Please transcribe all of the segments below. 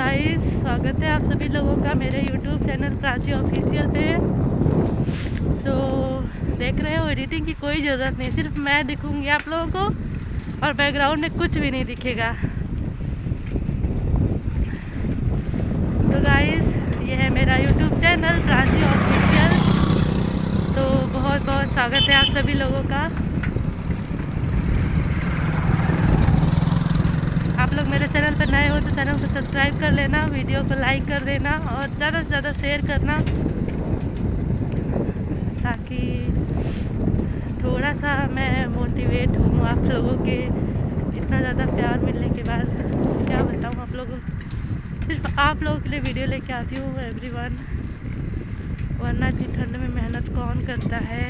Guys, स्वागत है आप सभी लोगों का मेरे YouTube चैनल प्राची ऑफिशियल पे। तो देख रहे हो, एडिटिंग की कोई ज़रूरत नहीं, सिर्फ मैं दिखूंगी आप लोगों को और बैकग्राउंड में कुछ भी नहीं दिखेगा। तो गाइस, ये है मेरा YouTube चैनल प्राची ऑफिशियल। तो बहुत बहुत स्वागत है आप सभी लोगों का। आप लोग मेरे चैनल पर नए हो तो चैनल को सब्सक्राइब कर लेना, वीडियो को लाइक कर देना और ज़्यादा से ज़्यादा शेयर करना, ताकि थोड़ा सा मैं मोटिवेट हूँ आप लोगों के इतना ज़्यादा प्यार मिलने के बाद। क्या बताऊँ आप लोगों से, सिर्फ आप लोगों के लिए वीडियो लेके आती हूँ एवरीवन, वरना इतनी ठंड में मेहनत कौन करता है।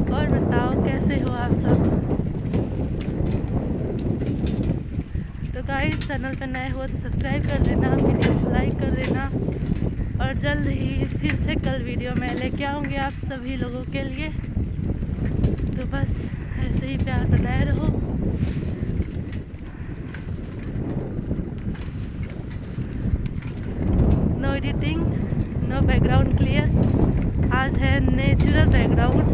और बताओ कैसे हो आप सब। तो गाइस, चैनल पर नए हो तो सब्सक्राइब कर देना, वीडियो को लाइक कर देना और जल्द ही फिर से कल वीडियो मैं लेके आऊँगी आप सभी लोगों के लिए। तो बस ऐसे ही प्यार बनाए रहो। No editing, no background clear. आज है नेचुरल बैकग्राउंड,